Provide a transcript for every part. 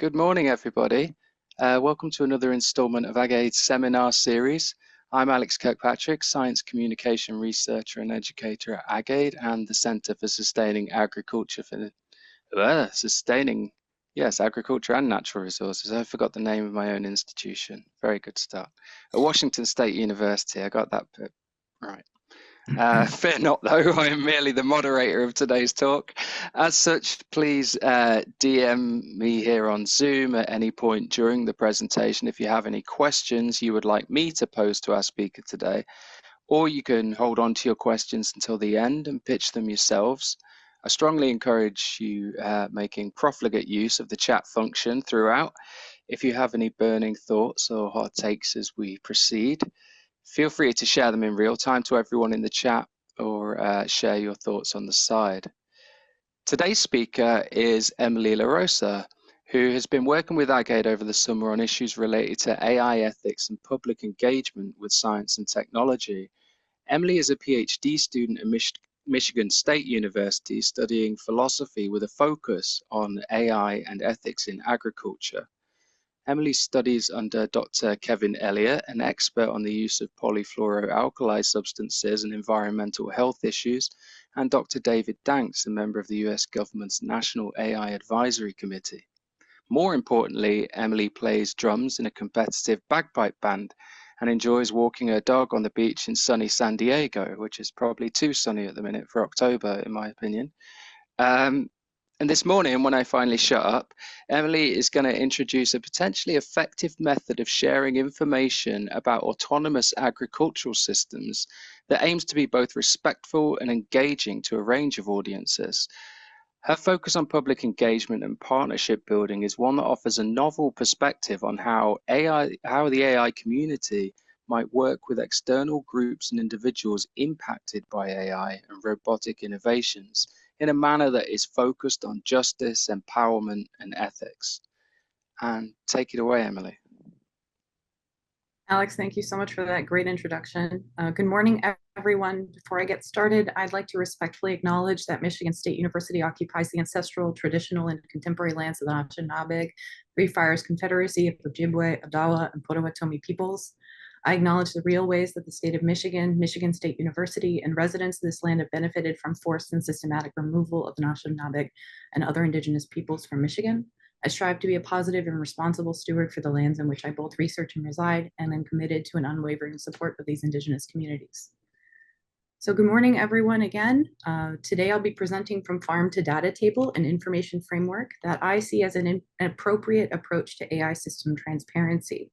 Good morning, everybody. Welcome to another installment of AgAID's seminar series. I'm Alex Kirkpatrick, Science Communication Researcher and Educator at AgAID and the Centre for Sustaining Agriculture for Agriculture and Natural Resources. I forgot the name of my own institution. Very good start. At Washington State University, I got that bit right. Fear not, though, I am merely the moderator of today's talk. As such, please DM me here on Zoom at any point during the presentation if you have any questions you would like me to pose to our speaker today, or you can hold on to your questions until the end and pitch them yourselves. I strongly encourage you making profligate use of the chat function throughout. If you have any burning thoughts or hot takes as we proceed, feel free to share them in real time to everyone in the chat or share your thoughts on the side. Today's speaker is Emily Larosa, who has been working with AgAID over the summer on issues related to AI ethics and public engagement with science and technology. Emily is a PhD student at Michigan State University studying philosophy with a focus on AI and ethics in agriculture. Emily studies under Dr. Kevin Elliott, an expert on the use of polyfluoroalkyl substances and environmental health issues, and Dr. David Danks, a member of the US government's National AI Advisory Committee. More importantly, Emily plays drums in a competitive bagpipe band and enjoys walking her dog on the beach in sunny San Diego, which is probably too sunny at the minute for October, in my opinion. And this morning, when I finally shut up, Emily is going to introduce a potentially effective method of sharing information about autonomous agricultural systems that aims to be both respectful and engaging to a range of audiences. Her focus on public engagement and partnership building is one that offers a novel perspective on how the AI community might work with external groups and individuals impacted by AI and robotic innovations in a manner that is focused on justice, empowerment, and ethics. And take it away, Emily. Alex, thank you so much for that great introduction. Good morning, everyone. Before I get started, I'd like to respectfully acknowledge that Michigan State University occupies the ancestral, traditional, and contemporary lands of the Anishinaabe, Three Fires Confederacy of Ojibwe, Odawa, and Potawatomi peoples. I acknowledge the real ways that the state of Michigan, Michigan State University, and residents of this land have benefited from forced and systematic removal of the Anishinaabe and other indigenous peoples from Michigan. I strive to be a positive and responsible steward for the lands in which I both research and reside, and am committed to an unwavering support of these indigenous communities. So good morning, everyone, again. Today I'll be presenting from Farm to Data Table, an information framework that I see as an appropriate approach to AI system transparency.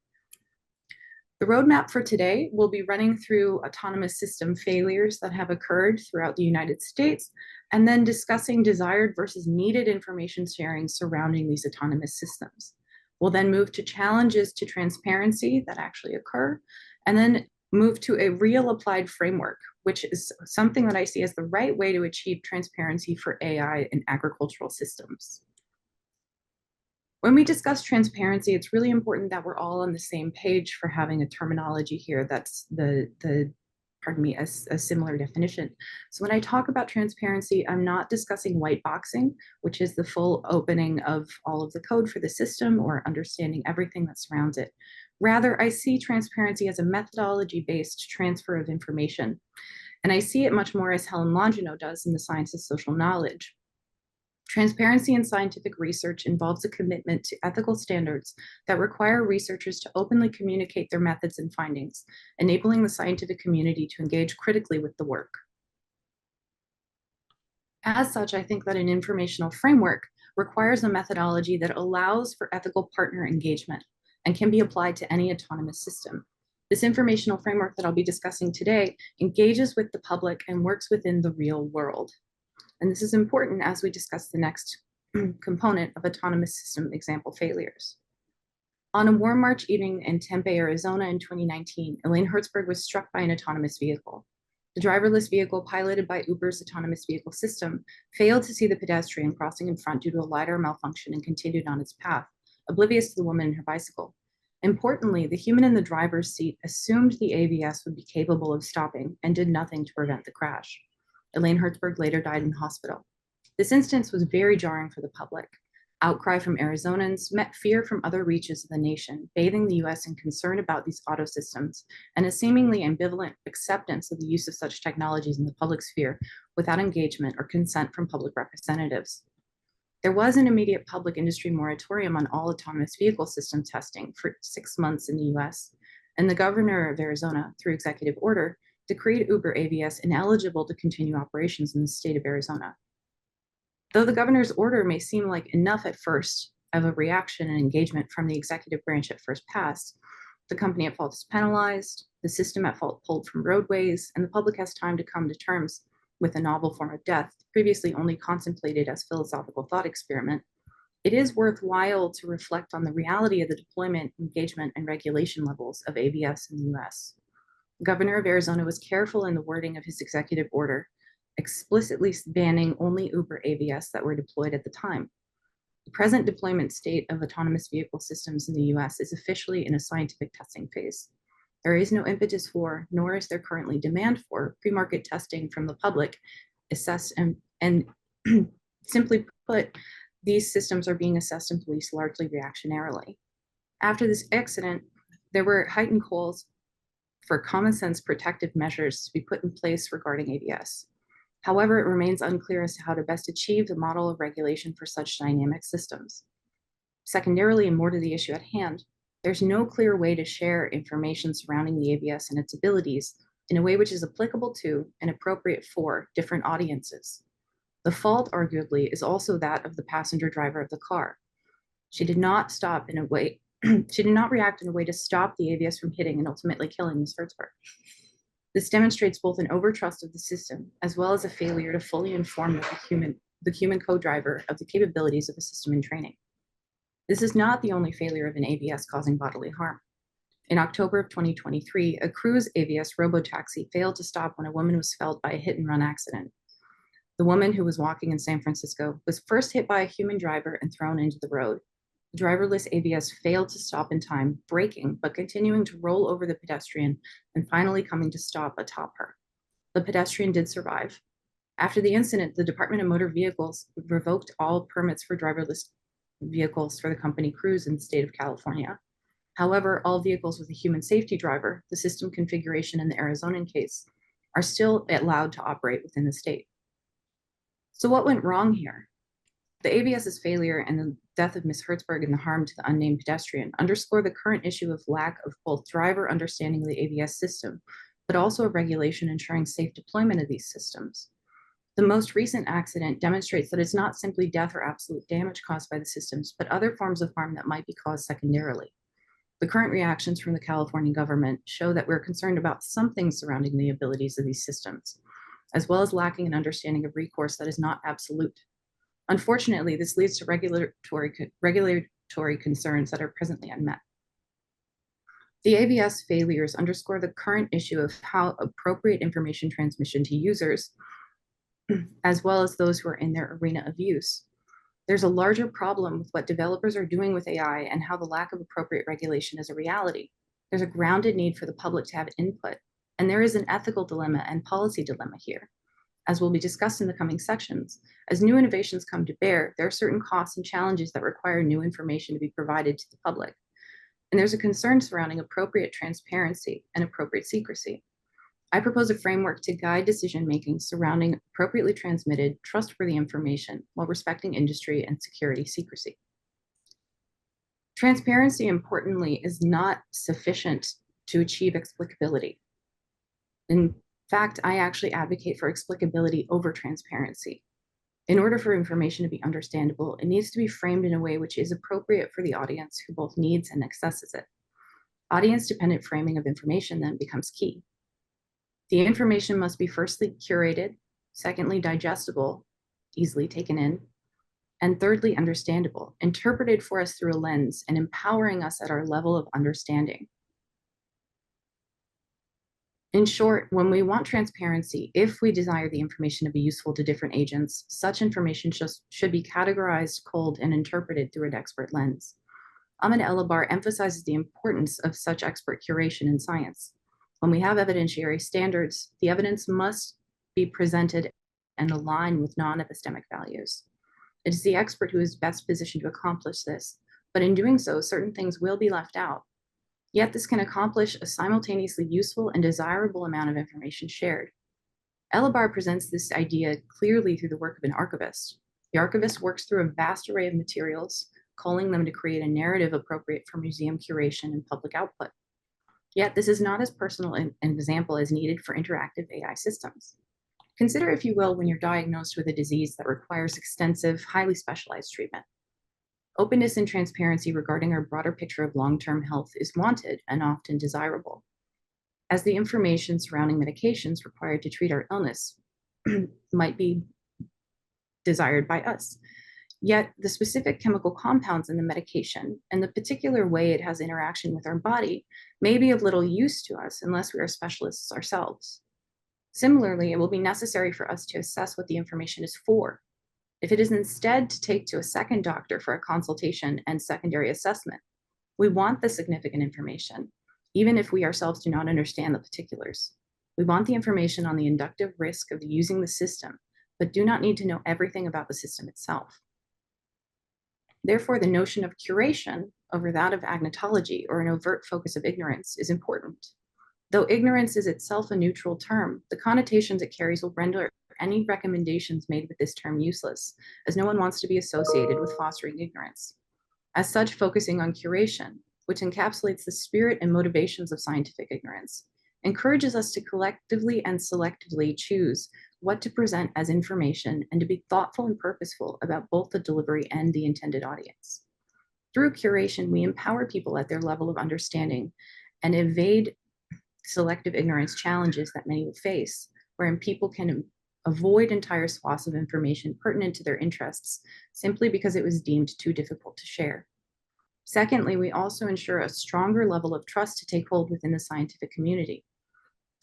The roadmap for today will be running through autonomous system failures that have occurred throughout the United States, and then discussing desired versus needed information sharing surrounding these autonomous systems. We'll then move to challenges to transparency that actually occur, and then move to a real applied framework, which is something that I see as the right way to achieve transparency for AI in agricultural systems. When we discuss transparency, it's really important that we're all on the same page for having a terminology here that's a similar definition. So when I talk about transparency, I'm not discussing white boxing, which is the full opening of all of the code for the system or understanding everything that surrounds it. Rather, I see transparency as a methodology-based transfer of information. And I see it much more as Helen Longino does in The Science of Social Knowledge. Transparency in scientific research involves a commitment to ethical standards that require researchers to openly communicate their methods and findings, enabling the scientific community to engage critically with the work. As such, I think that an informational framework requires a methodology that allows for ethical partner engagement and can be applied to any autonomous system. This informational framework that I'll be discussing today engages with the public and works within the real world. And this is important as we discuss the next component of autonomous system example failures. On a warm March evening in Tempe, Arizona in 2019, Elaine Hertzberg was struck by an autonomous vehicle. The driverless vehicle, piloted by Uber's autonomous vehicle system, failed to see the pedestrian crossing in front due to a LiDAR malfunction and continued on its path, oblivious to the woman and her bicycle. Importantly, the human in the driver's seat assumed the AVS would be capable of stopping and did nothing to prevent the crash. Elaine Hertzberg later died in hospital. This instance was very jarring for the public. Outcry from Arizonans met fear from other reaches of the nation, bathing the US in concern about these auto systems and a seemingly ambivalent acceptance of the use of such technologies in the public sphere without engagement or consent from public representatives. There was an immediate public industry moratorium on all autonomous vehicle system testing for 6 months in the US, and the governor of Arizona, through executive order, decreed Uber AVS ineligible to continue operations in the state of Arizona. Though the governor's order may seem like enough at first of a reaction and engagement from the executive branch at first passed, the company at fault is penalized, the system at fault pulled from roadways, and the public has time to come to terms with a novel form of death, previously only contemplated as philosophical thought experiment. It is worthwhile to reflect on the reality of the deployment, engagement, and regulation levels of AVS in the US. The governor of Arizona was careful in the wording of his executive order, explicitly banning only Uber AVS that were deployed at the time. The present deployment state of autonomous vehicle systems in the US is officially in a scientific testing phase. There is no impetus for, nor is there currently demand for, pre-market testing from the public, assessed and simply put, these systems are being assessed and policed largely reactionarily. After this accident, there were heightened calls for common sense protective measures to be put in place regarding AVS. However, it remains unclear as to how to best achieve the model of regulation for such dynamic systems. Secondarily, and more to the issue at hand, there's no clear way to share information surrounding the AVS and its abilities in a way which is applicable to and appropriate for different audiences. The fault, arguably, is also that of the passenger driver of the car. She did not stop in a way, she did not react in a way to stop the AVS from hitting and ultimately killing Ms. Hertzberg. This demonstrates both an overtrust of the system as well as a failure to fully inform the human co-driver of the capabilities of a system in training. This is not the only failure of an AVS causing bodily harm. In October of 2023, a Cruise AVS robotaxi failed to stop when a woman was felled by a hit-and-run accident. The woman, who was walking in San Francisco, was first hit by a human driver and thrown into the road. The driverless AVS failed to stop in time, braking, but continuing to roll over the pedestrian and finally coming to stop atop her. The pedestrian did survive. After the incident, the Department of Motor Vehicles revoked all permits for driverless vehicles for the company Cruise in the state of California. However, all vehicles with a human safety driver, the system configuration in the Arizonan case, are still allowed to operate within the state. So what went wrong here? The AVS's failure and the death of Ms. Hertzberg and the harm to the unnamed pedestrian underscore the current issue of lack of both driver understanding of the AVS system, but also of regulation ensuring safe deployment of these systems. The most recent accident demonstrates that it's not simply death or absolute damage caused by the systems, but other forms of harm that might be caused secondarily. The current reactions from the California government show that we're concerned about some things surrounding the abilities of these systems, as well as lacking an understanding of recourse that is not absolute. Unfortunately, this leads to regulatory concerns that are presently unmet. The AVS failures underscore the current issue of how appropriate information transmission to users, as well as those who are in their arena of use. There's a larger problem with what developers are doing with AI and how the lack of appropriate regulation is a reality. There's a grounded need for the public to have input, and there is an ethical dilemma and policy dilemma here. As will be discussed in the coming sections, as new innovations come to bear, there are certain costs and challenges that require new information to be provided to the public. And there's a concern surrounding appropriate transparency and appropriate secrecy. I propose a framework to guide decision-making surrounding appropriately transmitted, trustworthy information while respecting industry and security secrecy. Transparency, importantly, is not sufficient to achieve explicability. In fact, I actually advocate for explicability over transparency. In order for information to be understandable, it needs to be framed in a way which is appropriate for the audience who both needs and accesses it. Audience-dependent framing of information then becomes key. The information must be firstly curated, secondly digestible, easily taken in, and thirdly understandable, interpreted for us through a lens and empowering us at our level of understanding. In short, when we want transparency, if we desire the information to be useful to different agents, such information should be categorized, culled, and interpreted through an expert lens. Ahmed Elabar emphasizes the importance of such expert curation in science. When we have evidentiary standards, the evidence must be presented and align with non-epistemic values. It is the expert who is best positioned to accomplish this, but in doing so, certain things will be left out. Yet this can accomplish a simultaneously useful and desirable amount of information shared. Elabar presents this idea clearly through the work of an archivist. The archivist works through a vast array of materials, culling them to create a narrative appropriate for museum curation and public output. Yet this is not as personal an example as needed for interactive AI systems. Consider, if you will, when you're diagnosed with a disease that requires extensive, highly specialized treatment. Openness and transparency regarding our broader picture of long-term health is wanted and often desirable, as the information surrounding medications required to treat our illness might be desired by us. Yet the specific chemical compounds in the medication and the particular way it has interaction with our body may be of little use to us unless we are specialists ourselves. Similarly, it will be necessary for us to assess what the information is for. If it is instead to take to a second doctor for a consultation and secondary assessment, we want the significant information, even if we ourselves do not understand the particulars. We want the information on the inductive risk of using the system, but do not need to know everything about the system itself. Therefore, the notion of curation over that of agnotology, or an overt focus of ignorance, is important. Though ignorance is itself a neutral term, the connotations it carries will render any recommendations made with this term useless, as no one wants to be associated with fostering ignorance. As such, focusing on curation, which encapsulates the spirit and motivations of scientific ignorance, encourages us to collectively and selectively choose what to present as information and to be thoughtful and purposeful about both the delivery and the intended audience. Through curation, we empower people at their level of understanding and evade selective ignorance challenges that many will face, wherein people can avoid entire swaths of information pertinent to their interests simply because it was deemed too difficult to share. Secondly, we also ensure a stronger level of trust to take hold within the scientific community.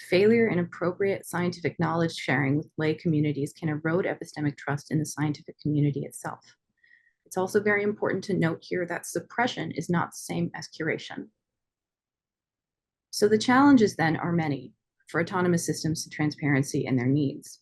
Failure in appropriate scientific knowledge sharing with lay communities can erode epistemic trust in the scientific community itself. It's also very important to note here that suppression is not the same as curation. So the challenges then are many for autonomous systems to transparency and their needs.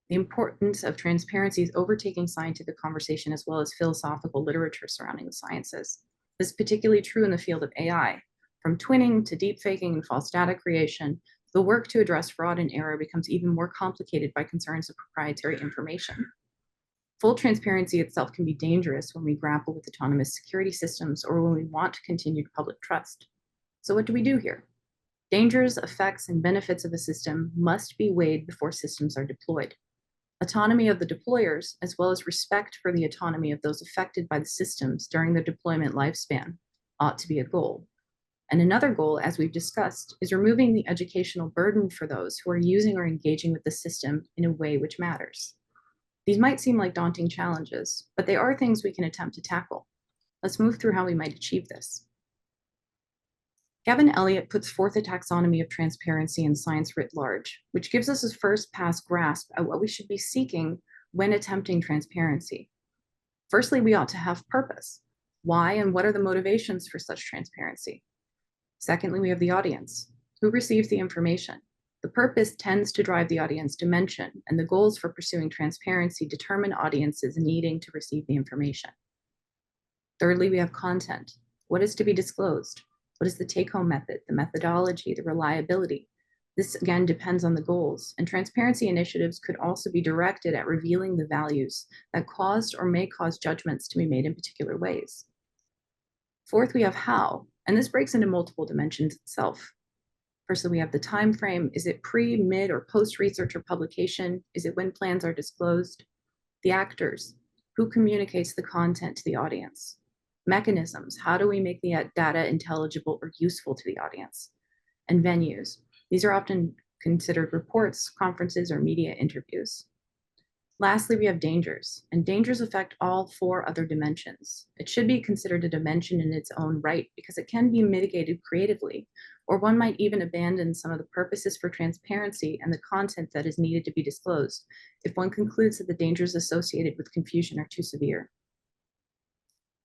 The importance of transparency is overtaking scientific conversation as well as philosophical literature surrounding the sciences. This is particularly true in the field of AI. From twinning to deepfaking and false data creation, the work to address fraud and error becomes even more complicated by concerns of proprietary information. Full transparency itself can be dangerous when we grapple with autonomous security systems or when we want continued public trust. So what do we do here? Dangers, effects, and benefits of a system must be weighed before systems are deployed. Autonomy of the deployers, as well as respect for the autonomy of those affected by the systems during the deployment lifespan, ought to be a goal. And another goal, as we've discussed, is removing the educational burden for those who are using or engaging with the system in a way which matters. These might seem like daunting challenges, but they are things we can attempt to tackle. Let's move through how we might achieve this. Gavin Elliott puts forth a taxonomy of transparency in science writ large, which gives us a first pass grasp at what we should be seeking when attempting transparency. Firstly, we ought to have purpose. Why and what are the motivations for such transparency? Secondly, we have the audience. Who receives the information? The purpose tends to drive the audience dimension, and the goals for pursuing transparency determine audiences needing to receive the information. Thirdly, we have content. What is to be disclosed? What is the take-home method, the methodology, the reliability? This again depends on the goals, and transparency initiatives could also be directed at revealing the values that caused or may cause judgments to be made in particular ways. Fourth, we have how, and this breaks into multiple dimensions itself. Firstly, we have the time frame. Is it pre, mid, or post-research or publication? Is it when plans are disclosed? The actors. Who communicates the content to the audience? Mechanisms. How do we make the data intelligible or useful to the audience? And venues. These are often considered reports, conferences, or media interviews. Lastly, we have dangers, and dangers affect all four other dimensions. It should be considered a dimension in its own right because it can be mitigated creatively, or one might even abandon some of the purposes for transparency and the content that is needed to be disclosed if one concludes that the dangers associated with confusion are too severe.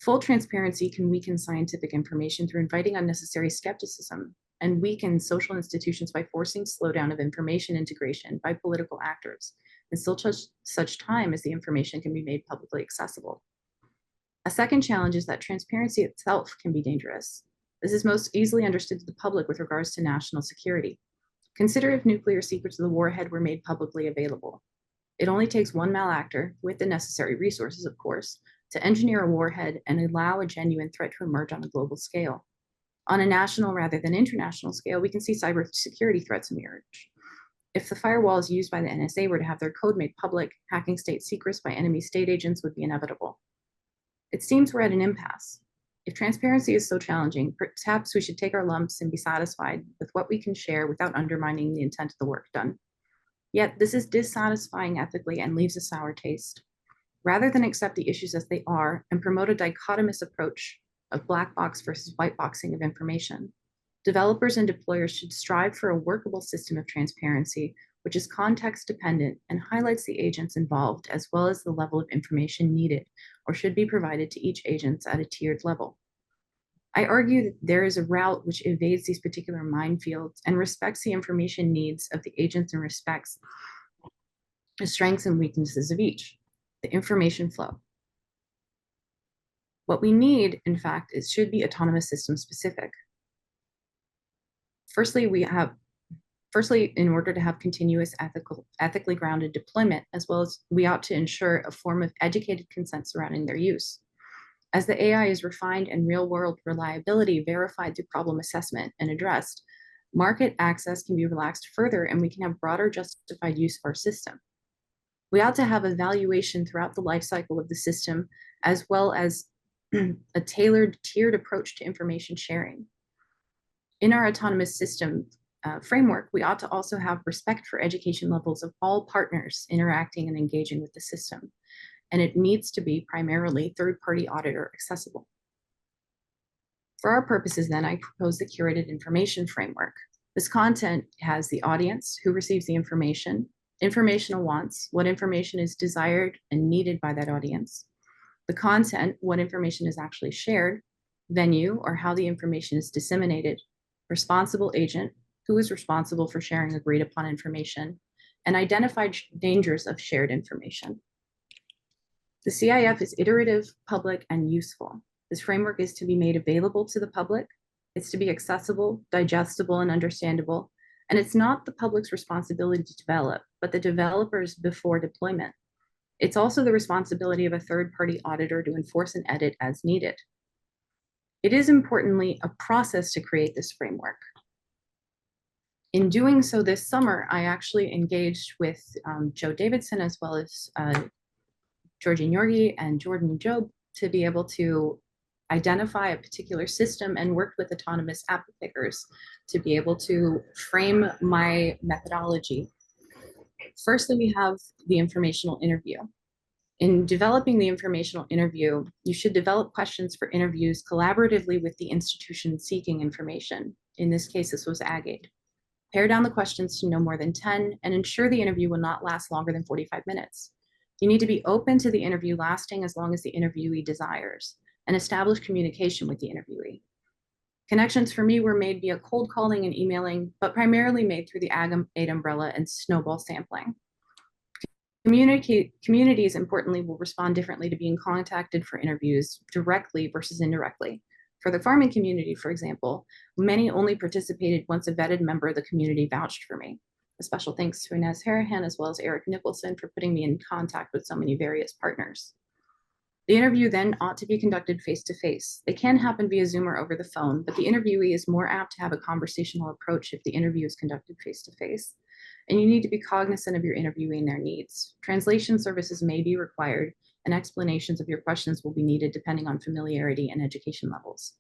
Full transparency can weaken scientific information through inviting unnecessary skepticism and weaken social institutions by forcing slowdown of information integration by political actors, until such time as the information can be made publicly accessible. A second challenge is that transparency itself can be dangerous. This is most easily understood to the public with regards to national security. Consider if nuclear secrets of the warhead were made publicly available. It only takes one malactor, with the necessary resources, of course, to engineer a warhead and allow a genuine threat to emerge on a global scale. On a national rather than international scale, we can see cybersecurity threats emerge. If the firewalls used by the NSA were to have their code made public, hacking state secrets by enemy state agents would be inevitable. It seems we're at an impasse. If transparency is so challenging, perhaps we should take our lumps and be satisfied with what we can share without undermining the intent of the work done. Yet this is dissatisfying ethically and leaves a sour taste. Rather than accept the issues as they are and promote a dichotomous approach of black box versus white boxing of information, developers and deployers should strive for a workable system of transparency, which is context dependent and highlights the agents involved as well as the level of information needed or should be provided to each agent at a tiered level. I argue that there is a route which evades these particular minefields and respects the information needs of the agents and respects the strengths and weaknesses of each, the information flow. What we need, in fact, should be autonomous system specific. Firstly, in order to have continuous ethically grounded deployment, as well as we ought to ensure a form of educated consent surrounding their use. As the AI is refined and real-world reliability verified through problem assessment and addressed, market access can be relaxed further and we can have broader justified use of our system. We ought to have evaluation throughout the life cycle of the system, as well as a tailored, tiered approach to information sharing. In our autonomous system framework, we ought to also have respect for education levels of all partners interacting and engaging with the system. And it needs to be primarily third-party auditor accessible. For our purposes then, I propose the curated information framework. This content has the audience, who receives the information, informational wants, what information is desired and needed by that audience, the content, what information is actually shared, venue, or how the information is disseminated, responsible agent, who is responsible for sharing agreed upon information, and identified dangers of shared information. The CIF is iterative, public, and useful. This framework is to be made available to the public. It's to be accessible, digestible, and understandable. And it's not the public's responsibility to develop, but the developers before deployment. It's also the responsibility of a third-party auditor to enforce and edit as needed. It is importantly a process to create this framework. In doing so this summer, I actually engaged with Joe Davidson as well as Georgie Norgie and Jordan Job to be able to identify a particular system and worked with autonomous app pickers to be able to frame my methodology. Firstly, we have the informational interview. In developing the informational interview, you should develop questions for interviews collaboratively with the institution seeking information. In this case, this was AgAID. Pare down the questions to no more than 10 and ensure the interview will not last longer than 45 minutes. You need to be open to the interview lasting as long as the interviewee desires and establish communication with the interviewee. Connections for me were made via cold calling and emailing, but primarily made through the AgAID umbrella and snowball sampling. Communities, importantly, will respond differently to being contacted for interviews directly versus indirectly. For the farming community, for example, many only participated once a vetted member of the community vouched for me. A special thanks to Inez Harahan as well as Eric Nicholson for putting me in contact with so many various partners. The interview then ought to be conducted face-to-face. They can happen via Zoom or over the phone, but the interviewee is more apt to have a conversational approach if the interview is conducted face-to-face. And you need to be cognizant of your interviewee and their needs. Translation services may be required, and explanations of your questions will be needed depending on familiarity and education levels.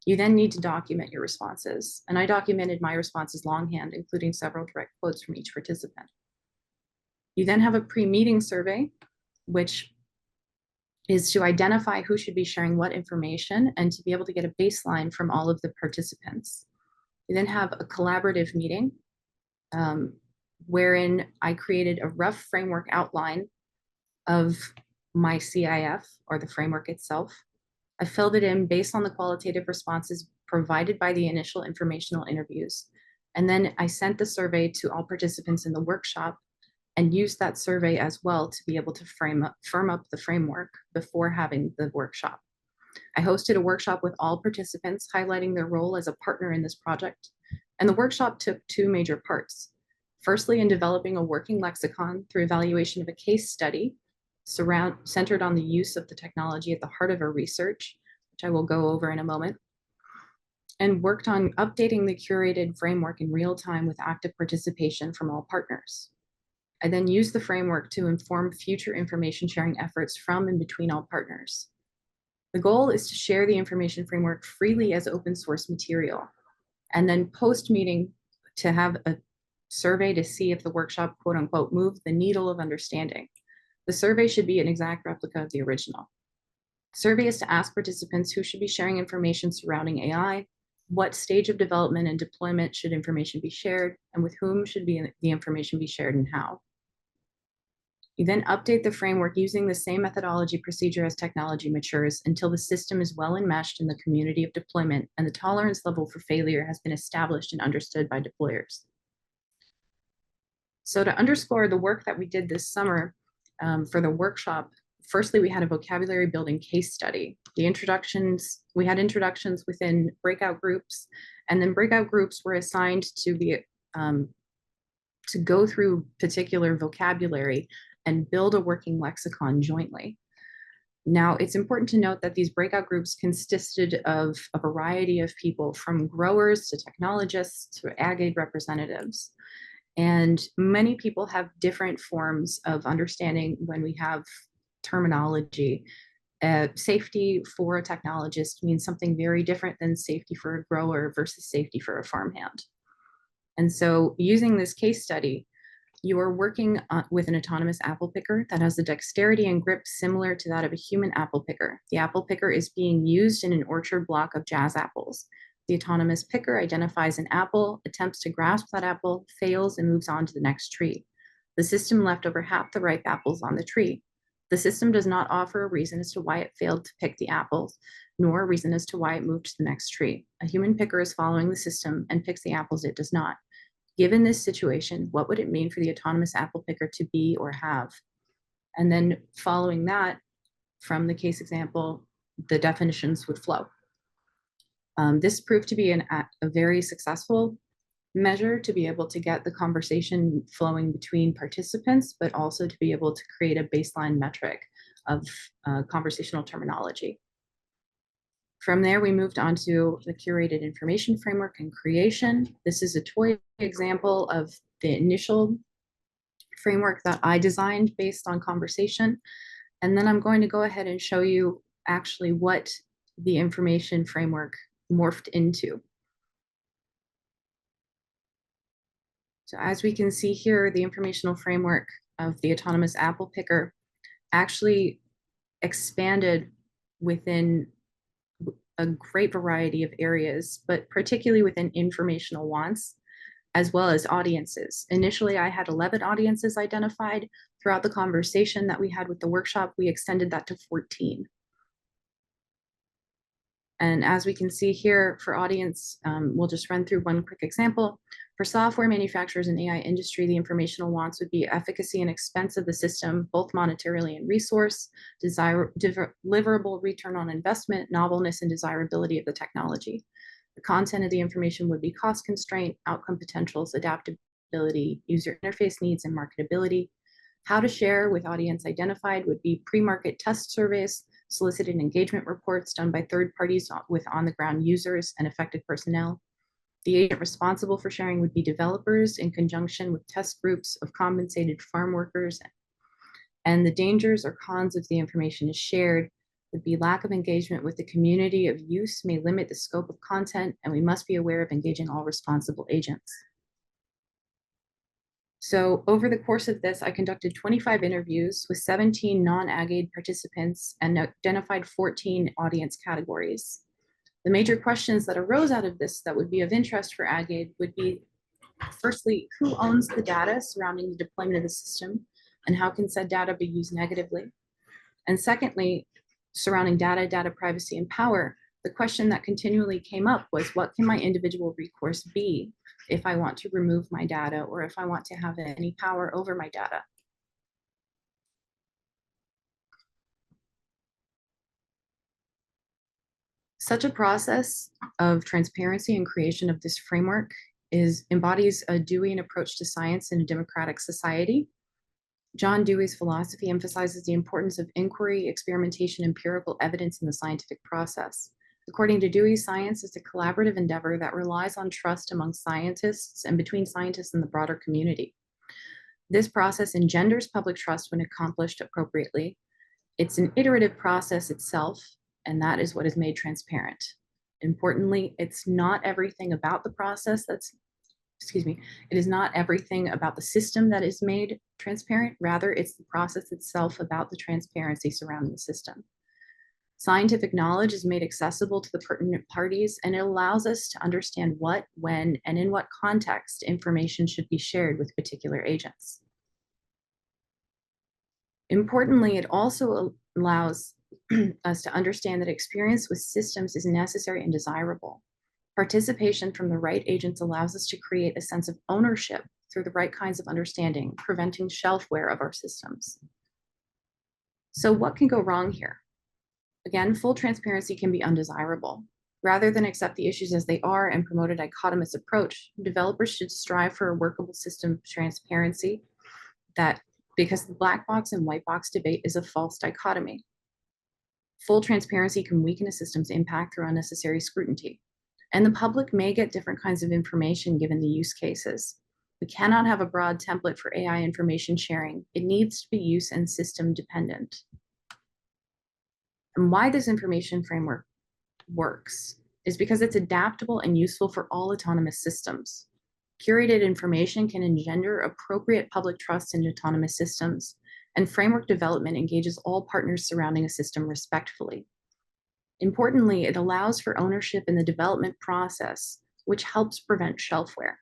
You then need to document your responses, and I documented my responses longhand, including several direct quotes from each participant. You then have a pre-meeting survey, which is to identify who should be sharing what information and to be able to get a baseline from all of the participants. You then have a collaborative meeting wherein I created a rough framework outline of my CIF, or the framework itself. I filled it in based on the qualitative responses provided by the initial informational interviews. And then I sent the survey to all participants in the workshop and used that survey as well to be able to firm up the framework before having the workshop. I hosted a workshop with all participants, highlighting their role as a partner in this project. And the workshop took two major parts. Firstly, in developing a working lexicon through evaluation of a case study centered on the use of the technology at the heart of our research, which I will go over in a moment, and worked on updating the curated framework in real time with active participation from all partners. I then used the framework to inform future information sharing efforts from and between all partners. The goal is to share the information framework freely as open source material, and then post-meeting to have a survey to see if the workshop, quote unquote, moved the needle of understanding. The survey should be an exact replica of the original. The survey is to ask participants who should be sharing information surrounding AI, what stage of development and deployment should information be shared, and with whom should the information be shared and how. You then update the framework using the same methodology procedure as technology matures until the system is well enmeshed in the community of deployment and the tolerance level for failure has been established and understood by deployers. So to underscore the work that we did this summer for the workshop, firstly, we had a vocabulary building case study. We had introductions within breakout groups, and then breakout groups were assigned to go through particular vocabulary and build a working lexicon jointly. Now, it's important to note that these breakout groups consisted of a variety of people, from growers to technologists to AgAID representatives. And many people have different forms of understanding when we have terminology. Safety for a technologist means something very different than safety for a grower versus safety for a farmhand. And so using this case study, you are working with an autonomous apple picker that has the dexterity and grip similar to that of a human apple picker. The apple picker is being used in an orchard block of jazz apples. The autonomous picker identifies an apple, attempts to grasp that apple, fails, and moves on to the next tree. The system left over half the ripe apples on the tree. The system does not offer a reason as to why it failed to pick the apples, nor a reason as to why it moved to the next tree. A human picker is following the system and picks the apples it does not. Given this situation, what would it mean for the autonomous apple picker to be or have? And then following that, from the case example, the definitions would flow. This proved to be a very successful measure to be able to get the conversation flowing between participants, but also to be able to create a baseline metric of conversational terminology. From there, we moved on to the curated information framework and creation. This is a toy example of the initial framework that I designed based on conversation. And then I'm going to go ahead and show you actually what the information framework morphed into. So as we can see here, the informational framework of the autonomous apple picker actually expanded within a great variety of areas, but particularly within informational wants, as well as audiences. Initially, I had 11 audiences identified. Throughout the conversation that we had with the workshop, we extended that to 14. And as we can see here for audience, we'll just run through one quick example. For software manufacturers and AI industry, the informational wants would be efficacy and expense of the system, both monetarily and resource, deliverable return on investment, novelness and desirability of the technology. The content of the information would be cost constraint, outcome potentials, adaptability, user interface needs, and marketability. How to share with audience identified would be pre-market test surveys, solicited engagement reports done by third parties with on-the-ground users and affected personnel. The agent responsible for sharing would be developers in conjunction with test groups of compensated farm workers. And the dangers or cons of the information is shared would be lack of engagement with the community of use may limit the scope of content, and we must be aware of engaging all responsible agents. So over the course of this, I conducted 25 interviews with 17 non-AgAID participants and identified 14 audience categories. The major questions that arose out of this that would be of interest for AgAID would be, firstly, who owns the data surrounding the deployment of the system, and how can said data be used negatively? And secondly, surrounding data, data privacy, and power, The question that continually came up was, what can my individual recourse be if I want to remove my data or if I want to have any power over my data? Such a process of transparency and creation of this framework embodies a Deweyan approach to science in a democratic society. John Dewey's philosophy emphasizes the importance of inquiry, experimentation, empirical evidence in the scientific process. According to Dewey, science is a collaborative endeavor that relies on trust among scientists and between scientists and the broader community. This process engenders public trust when accomplished appropriately. It's an iterative process itself, and that is what is made transparent. Importantly, it's not everything about the process it is not everything about the system that is made transparent. Rather, it's the process itself about the transparency surrounding the system. Scientific knowledge is made accessible to the pertinent parties, and it allows us to understand what, when, and in what context information should be shared with particular agents. Importantly, it also allows us to understand that experience with systems is necessary and desirable. Participation from the right agents allows us to create a sense of ownership through the right kinds of understanding, preventing shelfware of our systems. So what can go wrong here? Again, full transparency can be undesirable. Rather than accept the issues as they are and promote a dichotomous approach, developers should strive for a workable system of transparency because the black box and white box debate is a false dichotomy. Full transparency can weaken a system's impact through unnecessary scrutiny. And the public may get different kinds of information given the use cases. We cannot have a broad template for AI information sharing. It needs to be use and system dependent. And why this information framework works is because it's adaptable and useful for all autonomous systems. Curated information can engender appropriate public trust in autonomous systems, and framework development engages all partners surrounding a system respectfully. Importantly, it allows for ownership in the development process, which helps prevent shelfware.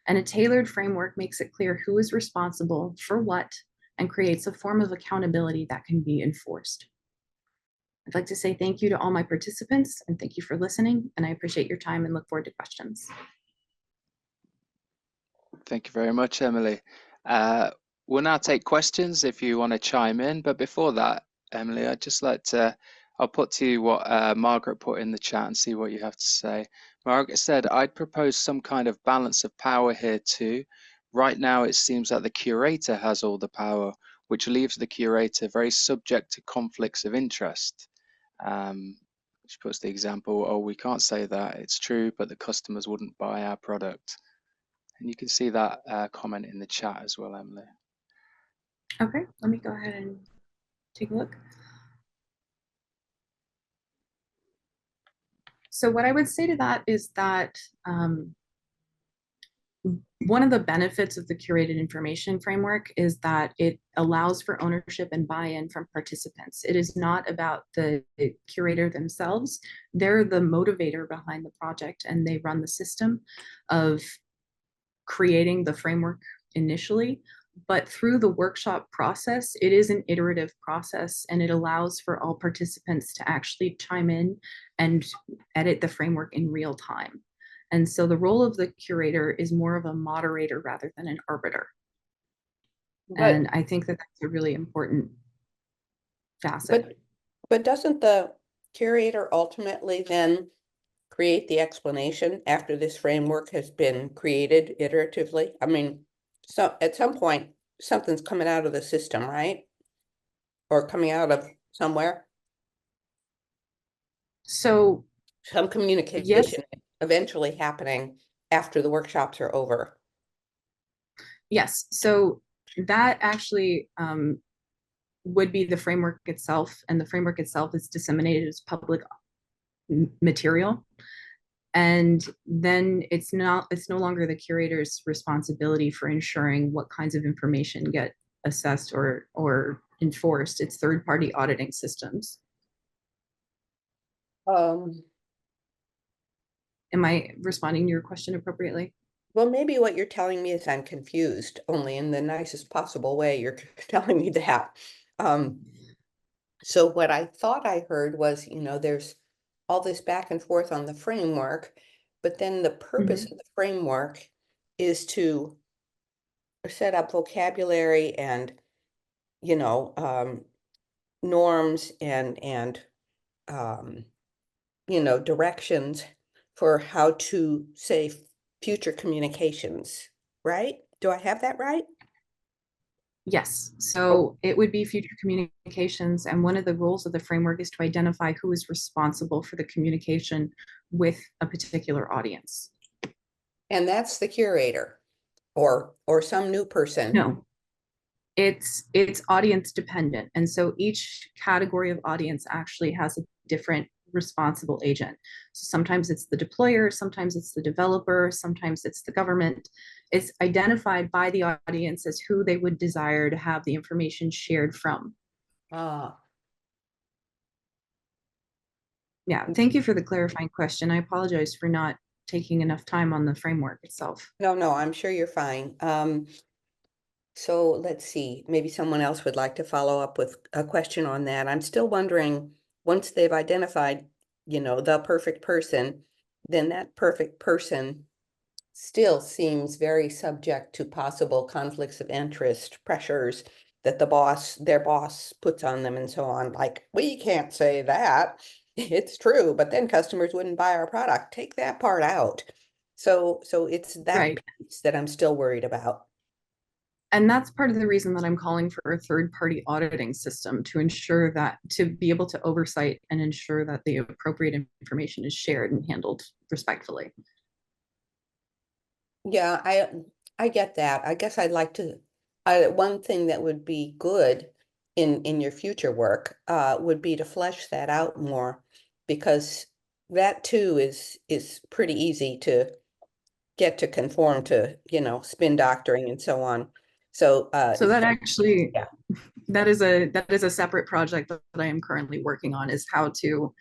And a tailored framework makes it clear who is responsible for what and creates a form of accountability that can be enforced. I'd like to say thank you to all my participants and thank you for listening, and I appreciate your time and look forward to questions. Thank you very much, Emily. We'll now take questions if you want to chime in, but before that, Emily, I'd just like to I'll put to you what Margaret put in the chat and see what you have to say. Margaret said, I'd propose some kind of balance of power here too. Right now, it seems that the curator has all the power, which leaves the curator very subject to conflicts of interest. Which puts the example, oh, we can't say that, it's true, but the customers wouldn't buy our product. And you can see that comment in the chat as well, Emily. Okay, let me go ahead and take a look. So what I would say to that is that one of the benefits of the curated information framework is that it allows for ownership and buy-in from participants. It is not about the curator themselves. They're the motivator behind the project, and they run the system of creating the framework initially. But through the workshop process, it is an iterative process, and it allows for all participants to actually chime in and edit the framework in real time. And so the role of the curator is more of a moderator rather than an arbiter. And I think that that's a really important facet. But doesn't the curator ultimately then create the explanation after this framework has been created iteratively? I mean, so at some point, something's coming out of the system, right? Or coming out of somewhere? So some communication yes, eventually happening after the workshops are over. Yes, so that actually would be the framework itself, and the framework itself is disseminated as public material. And then it's no longer the curator's responsibility for ensuring what kinds of information get assessed or enforced. It's third-party auditing systems. Am I responding to your question appropriately? Well, maybe what you're telling me is I'm confused, only in the nicest possible way you're telling me that. So what I thought I heard was, you know, there's all this back and forth on the framework, but then the purpose of the framework is to set up vocabulary and, you know, norms and you know, directions for how to say future communications, right? Do I have that right? Yes, so it would be future communications, and one of the rules of the framework is to identify who is responsible for the communication with a particular audience. And that's the curator or some new person. No, it's audience dependent, and so each category of audience actually has a different responsible agent. So sometimes it's the deployer, sometimes it's the developer, sometimes it's the government. It's identified by the audience as who they would desire to have the information shared from. Ah, Yeah, thank you for the clarifying question. I apologize for not taking enough time on the framework itself. no, I'm sure you're fine. So let's see, maybe someone else would like to follow up with a question on that. I'm still wondering, once they've identified, you know, the perfect person, then that perfect person still seems very subject to possible conflicts of interest, pressures that their boss puts on them and so on. Like, we can't say that. It's true, but then customers wouldn't buy our product. Take that part out. So it's that Right. piece that I'm still worried about. And that's part of the reason that I'm calling for a third-party auditing system to ensure that, to be able to oversight and ensure that the appropriate information is shared and handled respectfully. Yeah, I get that. I guess I'd like to, one thing that would be good in your future work would be to flesh that out more, because that too is pretty easy to get to conform to, you know, spin doctoring and so on. So So that actually, yeah. that is a separate project that I am currently working on, is how to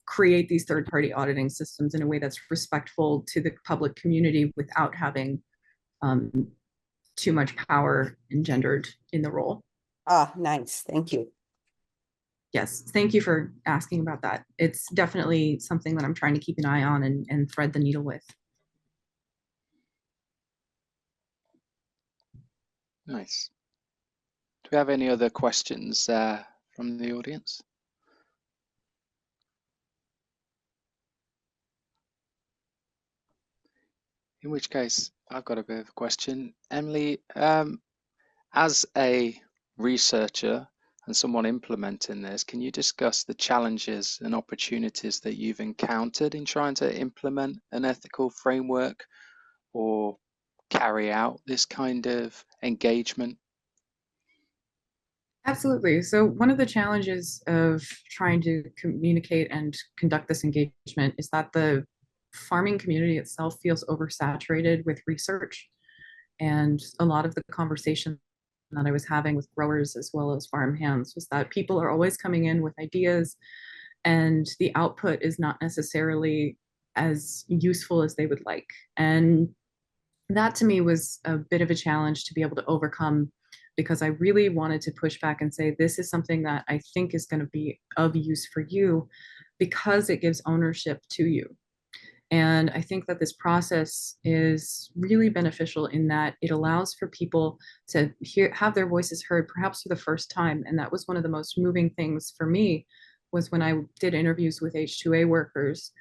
create these third-party auditing systems in a way that's respectful to the public community without having too much power engendered in the role. Ah, nice. Thank you. Yes, thank you for asking about that. It's definitely something that I'm trying to keep an eye on and thread the needle with. Nice. Do we have any other questions from the audience? In which case, I've got a bit of a question. Emily, as a researcher and someone implementing this, can you discuss the challenges and opportunities that you've encountered in trying to implement an ethical framework or carry out this kind of engagement? Absolutely. So one of the challenges of trying to communicate and conduct this engagement is that the farming community itself feels oversaturated with research. And a lot of the conversation that I was having with growers as well as farm hands was that people are always coming in with ideas, and the output is not necessarily as useful as they would like. And that to me was a bit of a challenge to be able to overcome, because I really wanted to push back and say, this is something that I think is going to be of use for you because it gives ownership to you. And I think that this process is really beneficial in that it allows for people to have their voices heard, perhaps for the first time. And that was one of the most moving things for me, was when I did interviews with H2A workers.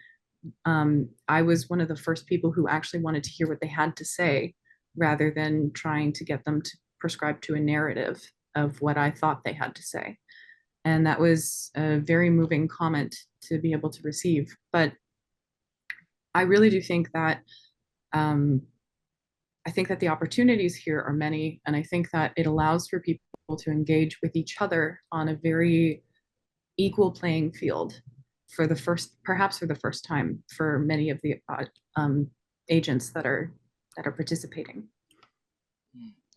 I was one of the first people who actually wanted to hear what they had to say, rather than trying to get them to prescribe to a narrative of what I thought they had to say. And that was a very moving comment to be able to receive. But I really do think that I think that the opportunities here are many, and I think that it allows for people to engage with each other on a very equal playing field for the first, perhaps for the first time, for many of the agents that are participating.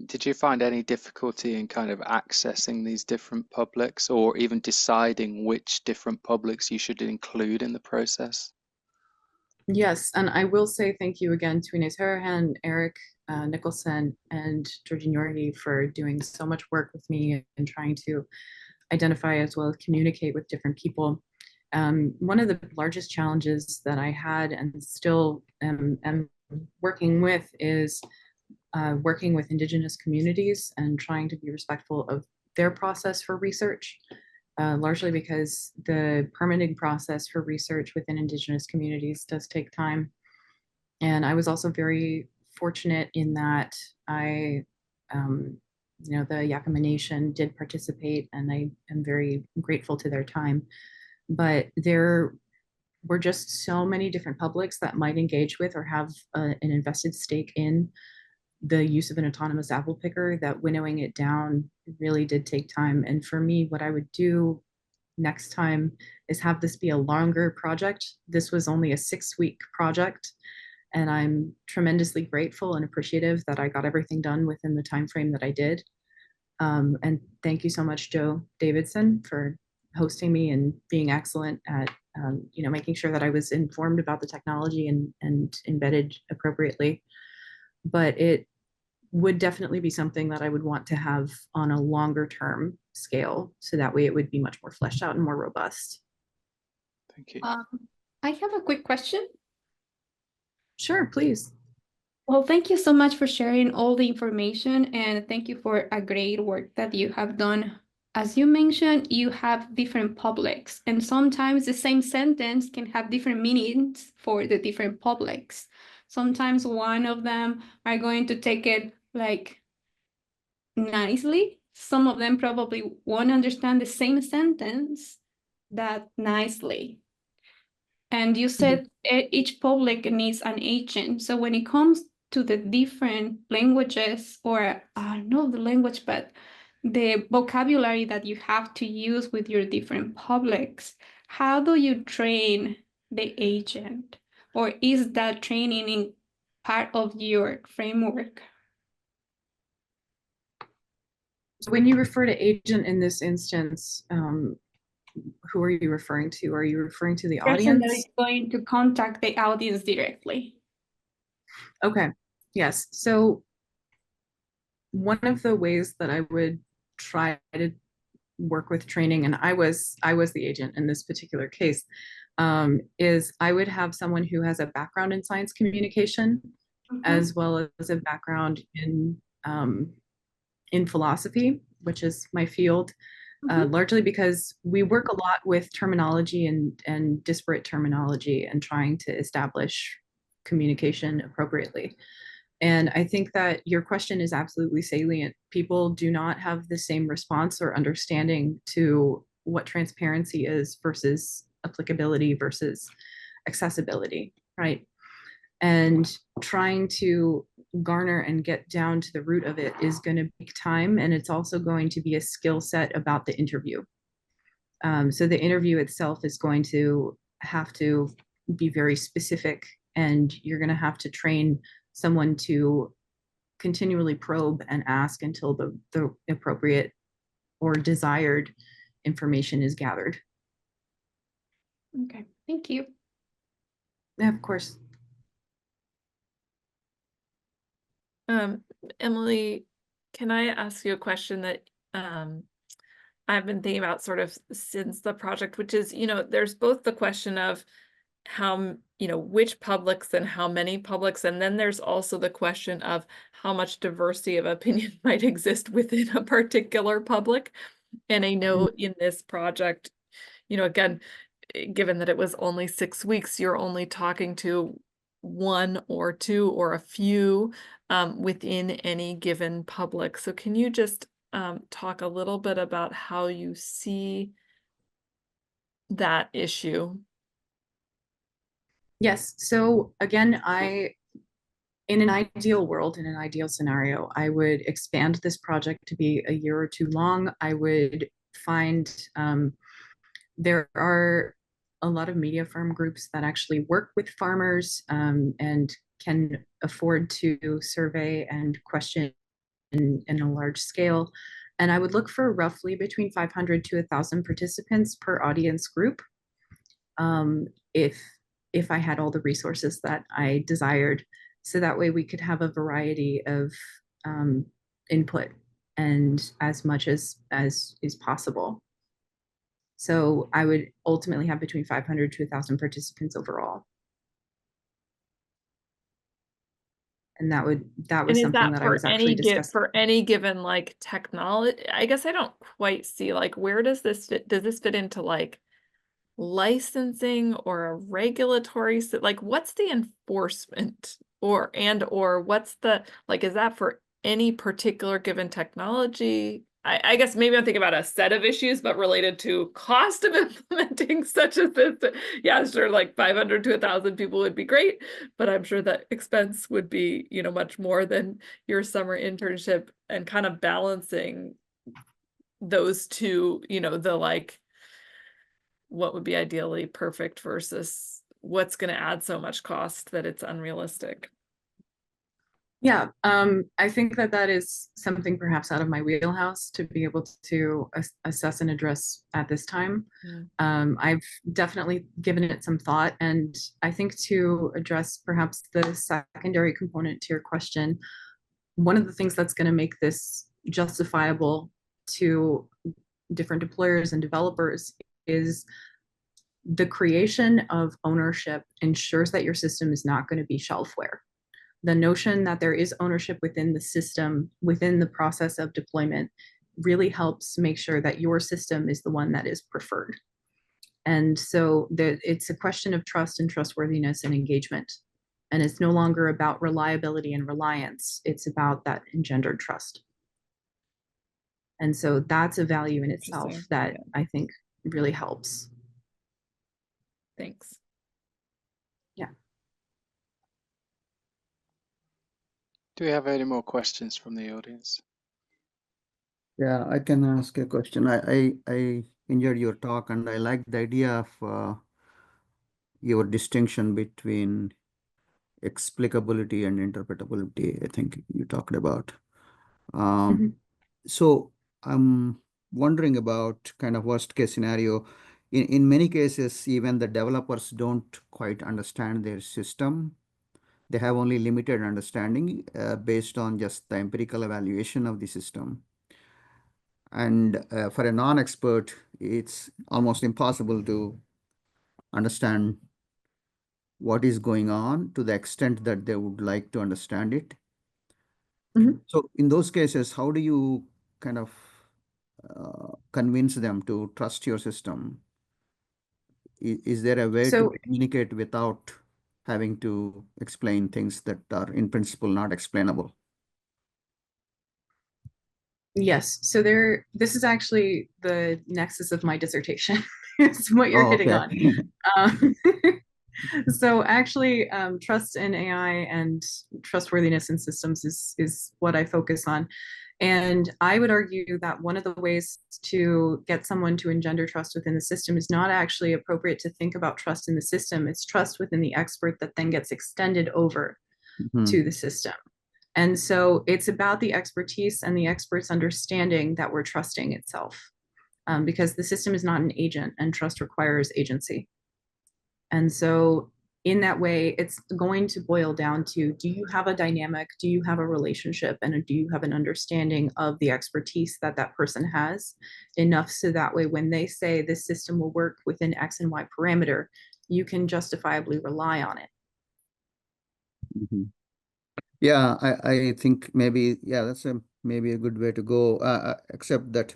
Did you find any difficulty in kind of accessing these different publics, or even deciding which different publics you should include in the process? Yes, and I will say thank you again to Inez Harahan, Eric Nicholson, and Georgie Norghi for doing so much work with me and trying to identify as well as communicate with different people. One of the largest challenges that I had and still am working with is working with Indigenous communities and trying to be respectful of their process for research, largely because the permitting process for research within Indigenous communities does take time. And I was also very fortunate in that I, the Yakama Nation did participate, and I am very grateful to their time. But there were just so many different publics that might engage with or have an invested stake in the use of an autonomous apple picker that winnowing it down really did take time. And for me, what I would do next time is have this be a longer project. This was only a 6-week project, and I'm tremendously grateful and appreciative that I got everything done within the time frame that I did. And thank you so much, Joe Davidson, for hosting me and being excellent at making sure that I was informed about the technology and embedded appropriately. But it would definitely be something that I would want to have on a longer term scale, so that way it would be much more fleshed out and more robust. Thank you. I have a quick question. Sure, please. Well, thank you so much for sharing all the information, and thank you for a great work that you have done. As you mentioned, you have different publics, and sometimes the same sentence can have different meanings for the different publics. Sometimes one of them are going to take it like nicely. Some of them probably won't understand the same sentence that nicely. And you said each public needs an agent. So when it comes to the different languages, or not the language, but the vocabulary that you have to use with your different publics, how do you train the agent? Or is that training in part of your framework? So when you refer to agent in this instance, who are you referring to? Are you referring to the Person that audience? is going to contact the audience directly. Okay, yes. So one of the ways that I would try to work with training, and I was the agent in this particular case, is I would have someone who has a background in science communication, as well as a background in philosophy, which is my field, largely because we work a lot with terminology and disparate terminology and trying to establish communication appropriately. And I think that your question is absolutely salient. People do not have the same response or understanding to what transparency is versus applicability versus accessibility, right? And trying to garner and get down to the root of it is going to take time, and it's also going to be a skill set about the interview. So the interview itself is going to have to be very specific, and you're going to have to train someone to continually probe and ask until the appropriate or desired information is gathered. Okay, thank you. Yeah, of course. Emily, can I ask you a question that I've been thinking about sort of since the project, which is, there's both the question of how, which publics and how many publics, and then there's also the question of how much diversity of opinion might exist within a particular public. And I know in this project, again, given that it was only 6 weeks, you're only talking to 1 or 2 or a few within any given public. So can you just talk a little bit about how you see that issue? Yes. So again, in an ideal world, in an ideal scenario, I would expand this project to be a year or 2 long. I would find there are a lot of media farm groups that actually work with farmers and can afford to survey and question in a large scale. And I would look for roughly between 500 to 1,000 participants per audience group. If I had all the resources that I desired, so that way we could have a variety of input and as much as is possible. So I would ultimately have between 500 to 1,000 participants overall. And that was And is something that that I for was actually discussing. for any given like technology? I guess I don't quite see like where does this fit? Does this fit into like licensing or a regulatory, like what's the enforcement or what's the, like, is that for any particular given technology? I guess maybe I'm thinking about a set of issues, but related to cost of implementing such as this. Yeah, sure, like 500 to 1,000 people would be great, but I'm sure that expense would be, you know, much more than your summer internship, and kind of balancing those two, you know, the like, what would be ideally perfect versus what's going to add so much cost that it's unrealistic. Yeah, I think that that is something perhaps out of my wheelhouse to be able to assess and address at this time. I've definitely given it some thought, and I think to address perhaps the secondary component to your question, one of the things that's going to make this justifiable to different deployers and developers is the creation of ownership ensures that your system is not going to be shelfware. The notion that there is ownership within the system, within the process of deployment, really helps make sure that your system is the one that is preferred. And so it's a question of trust and trustworthiness and engagement. And it's no longer about reliability and reliance. It's about that engendered trust. And so that's a value in itself that I think really helps. Thanks. Yeah. Do we have any more questions from the audience? Yeah, I can ask a question. I enjoyed your talk, and I like the idea of your distinction between explicability and interpretability. I think you talked about. So I'm wondering about kind of worst case scenario. In many cases, even the developers don't quite understand their system. They have only limited understanding based on just the empirical evaluation of the system. And for a non-expert, it's almost impossible to understand what is going on to the extent that they would like to understand it. So in those cases, how do you kind of convince them to trust your system? Is there a way to communicate without having to explain things that are in principle not explainable? Yes. So this is actually the nexus of my dissertation. It's what you're hitting on. So actually, trust in AI and trustworthiness in systems is what I focus on. And I would argue that one of the ways to get someone to engender trust within the system is not actually appropriate to think about trust in the system. It's trust within the expert that then gets extended over to the system. And so it's about the expertise and the expert's understanding that we're trusting itself, because the system is not an agent and trust requires agency. And so in that way, it's going to boil down to, do you have a dynamic? Do you have a relationship? And do you have an understanding of the expertise that that person has enough so that way when they say this system will work within X and Y parameter, you can justifiably rely on it. Yeah, I think maybe, yeah, that's maybe a good way to go, except that,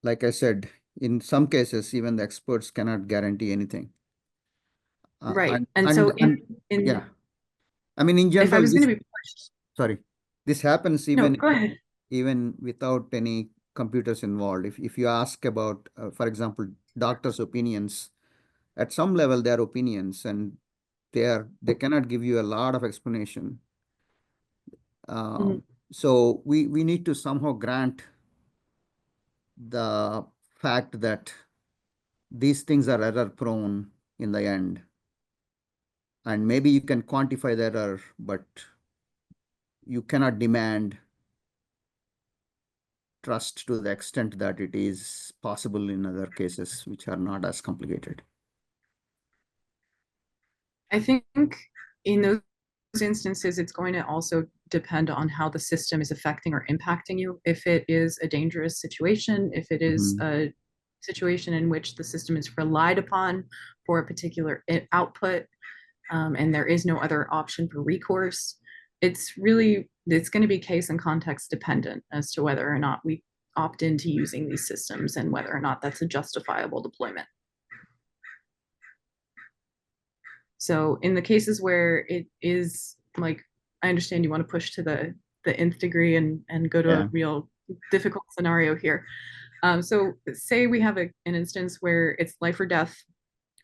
like I said, in some cases, even the experts cannot guarantee anything. Right. And so yeah, I mean, in general, if I was going to be pushed, sorry, this happens no, go ahead. even without any computers involved. If you ask about, for example, doctors' opinions, at some level, they are opinions, and they cannot give you a lot of explanation. So we need to somehow grant the fact that these things are error prone in the end. And maybe you can quantify the error, but you cannot demand trust to the extent that it is possible in other cases, which are not as complicated. I think in those instances, it's going to also depend on how the system is affecting or impacting you. If it is a dangerous situation, if it is a situation in which the system is relied upon for a particular output, and there is no other option for recourse, it's going to be case and context dependent as to whether or not we opt into using these systems and whether or not that's a justifiable deployment. So in the cases where it is like, I understand you want to push to the nth degree and go to a real difficult scenario here. So say we have an instance where it's life or death,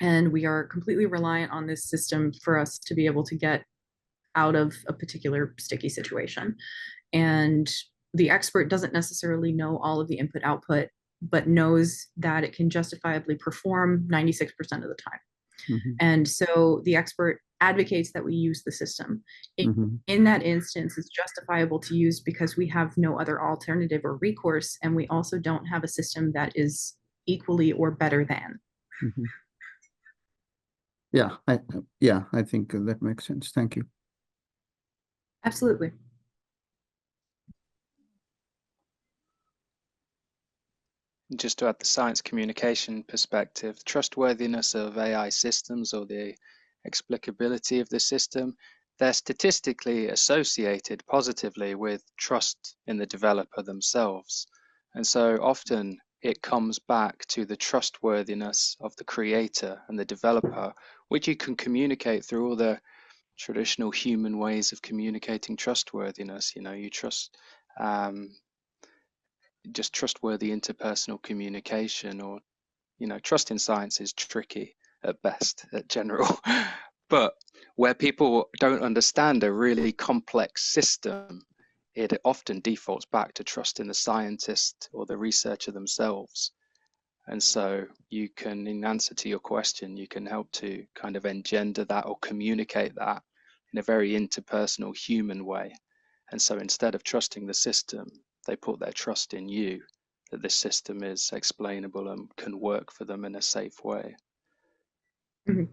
and we are completely reliant on this system for us to be able to get out of a particular sticky situation. And the expert doesn't necessarily know all of the input output, but knows that it can justifiably perform 96% of the time. Mm-hmm. And so the expert advocates that we use the system. In that instance, it's justifiable to use because we have no other alternative or recourse, and we also don't have a system that is equally or better than. Mm-hmm. I think that makes sense. Thank you. Absolutely. Just to add the science communication perspective, trustworthiness of AI systems or the explicability of the system, they're statistically associated positively with trust in the developer themselves. And so often it comes back to the trustworthiness of the creator and the developer, which you can communicate through all the traditional human ways of communicating trustworthiness. You know, you trust just trustworthy interpersonal communication, or, you know, trust in science is tricky at best, at general. But where people don't understand a really complex system, it often defaults back to trust in the scientist or the researcher themselves. And so you can, in answer to your question, you can help to kind of engender that or communicate that in a very interpersonal human way. And so instead of trusting the system, they put their trust in you, that this system is explainable and can work for them in a safe way. Mm-hmm.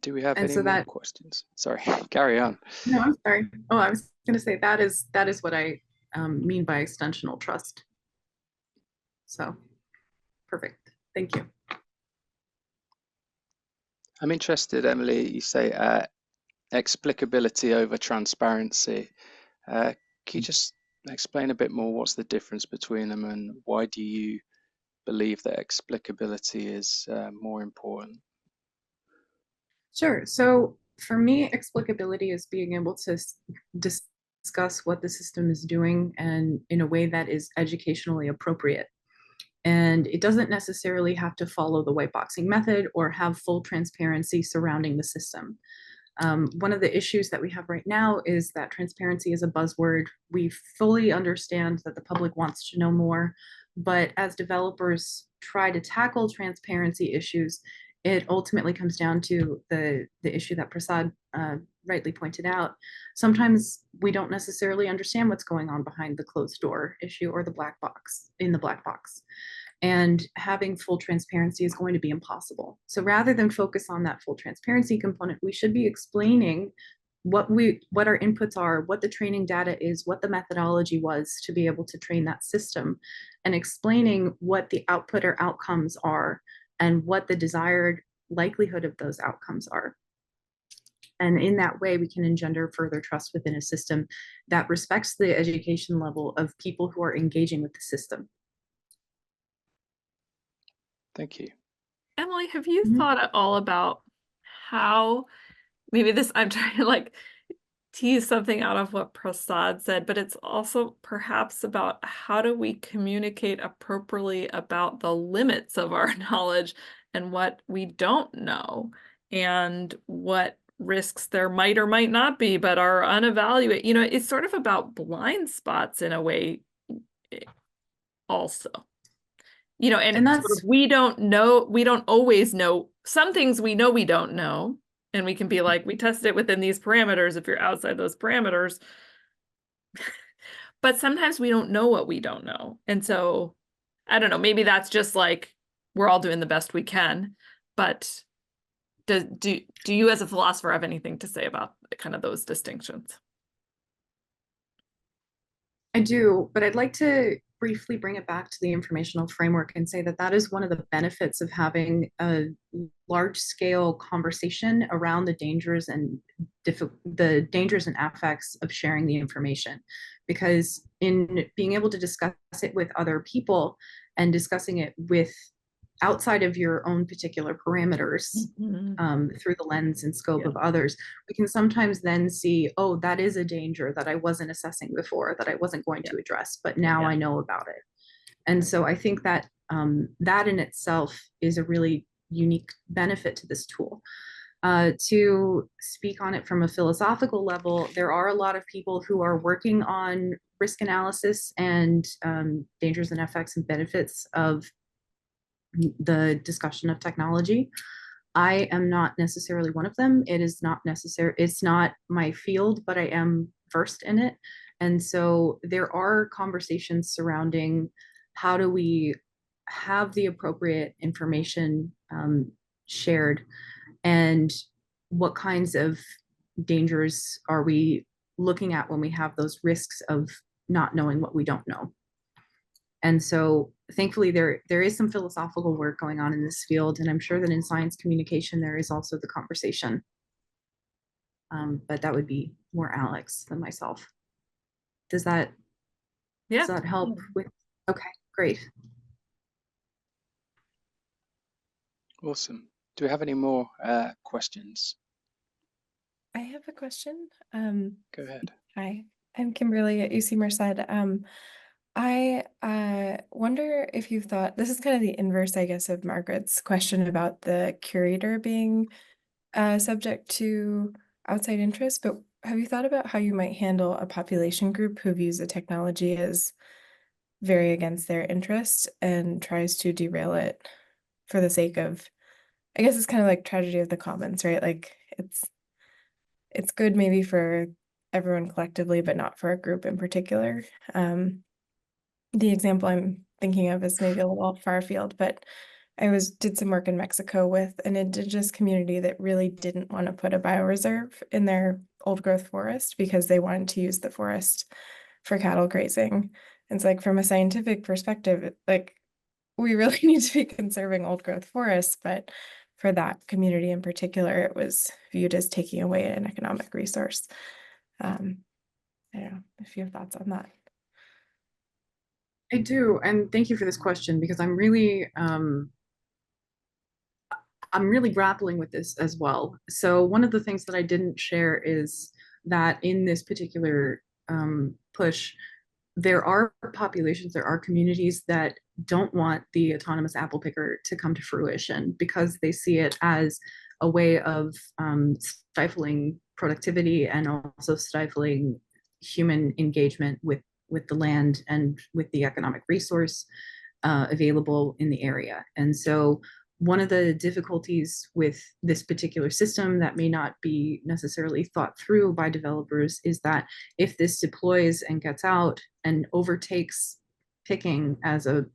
Do we have and any so more questions? Sorry, carry on. No, I'm sorry. Oh, I was going to say that is what I mean by extensional trust. So, perfect. Thank you. I'm interested, Emily, you say explicability over transparency. Can you just explain a bit more what's the difference between them, and why do you believe that explicability is more important? Sure. So for me, explicability is being able to discuss what the system is doing and in a way that is educationally appropriate. And it doesn't necessarily have to follow the whiteboxing method or have full transparency surrounding the system. One of the issues that we have right now is that transparency is a buzzword. We fully understand that the public wants to know more, but as developers try to tackle transparency issues, it ultimately comes down to the issue that Prasad rightly pointed out. Sometimes we don't necessarily understand what's going on behind the closed door issue or the black box, in the black box. And having full transparency is going to be impossible. So rather than focus on that full transparency component, we should be explaining what our inputs are, what the training data is, what the methodology was to be able to train that system, and explaining what the output or outcomes are and what the desired likelihood of those outcomes are. And in that way, we can engender further trust within a system that respects the education level of people who are engaging with the system. Thank you. Emily, have you thought at all about how, maybe this, I'm trying to like tease something out of what Prasad said, but it's also perhaps about how do we communicate appropriately about the limits of our knowledge and what we don't know, and what risks there might or might not be, but are unevaluated. You know, it's sort of about blind spots in a way also. You know, and that's sort of, we don't know, we don't always know. Some things we know we don't know, and we can be like, we tested it within these parameters if you're outside those parameters. But sometimes we don't know what we don't know. And so, I don't know, maybe that's just like, we're all doing the best we can. But do you as a philosopher have anything to say about kind of those distinctions? I do, but I'd like to briefly bring it back to the informational framework and say that that is one of the benefits of having a large scale conversation around the dangers and effects of sharing the information. Because in being able to discuss it with other people and discussing it with outside of your own particular parameters, through the lens and scope of others, we can sometimes then see, oh, that is a danger that I wasn't assessing before, that I wasn't going to address, but now I know about it. And so I think that that in itself is a really unique benefit to this tool. To speak on it from a philosophical level, there are a lot of people who are working on risk analysis and dangers and effects and benefits of the discussion of technology. I am not necessarily one of them. It is not necessary. It's not my field, but I am versed in it. And so there are conversations surrounding how do we have the appropriate information shared, and what kinds of dangers are we looking at when we have those risks of not knowing what we don't know. And so thankfully there is some philosophical work going on in this field, and I'm sure that in science communication there is also the conversation. But that would be more Alex than myself. Does that help with? Okay, great. Awesome. Do we have any more questions? I have a question. Go ahead. Hi, I'm Kimberly at UC Merced. I wonder if you've thought, this is kind of the inverse, I guess, of Margaret's question about the curator being subject to outside interest, but have you thought about how you might handle a population group who views the technology as very against their interest and tries to derail it for the sake of, I guess it's kind of like tragedy of the commons, right? Like it's good maybe for everyone collectively, but not for a group in particular. The example I'm thinking of is maybe a little far afield, but I did some work in Mexico with an indigenous community that really didn't want to put a bioreserve in their old growth forest because they wanted to use the forest for cattle grazing. And it's like, from a scientific perspective, like, we really need to be conserving old growth forests, but for that community in particular, it was viewed as taking away an economic resource. I don't know if you have thoughts on that. I do, and thank you for this question, because I'm really grappling with this as well. So one of the things that I didn't share is that in this particular push, there are populations, there are communities that don't want the autonomous apple picker to come to fruition because they see it as a way of stifling productivity and also stifling human engagement with the land and with the economic resource available in the area. And so one of the difficulties with this particular system that may not be necessarily thought through by developers is that if this deploys and gets out and overtakes picking as a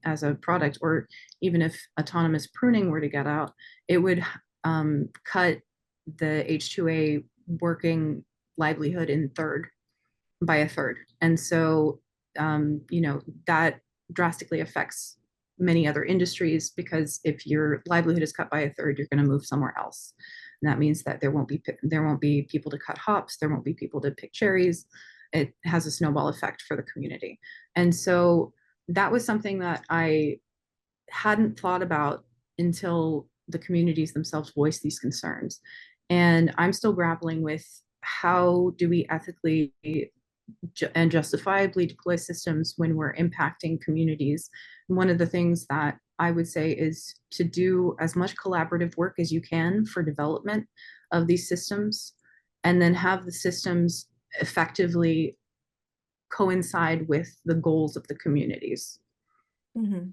product, or even if autonomous pruning were to get out, it would cut the H2A working livelihood by a third. And so, that drastically affects many other industries, because if your livelihood is cut by a third, you're going to move somewhere else. And that means that there won't be people to cut hops, there won't be people to pick cherries. It has a snowball effect for the community. And so that was something that I hadn't thought about until the communities themselves voiced these concerns. And I'm still grappling with, how do we ethically and justifiably deploy systems when we're impacting communities? And one of the things that I would say is to do as much collaborative work as you can for development of these systems, and then have the systems effectively coincide with the goals of the communities,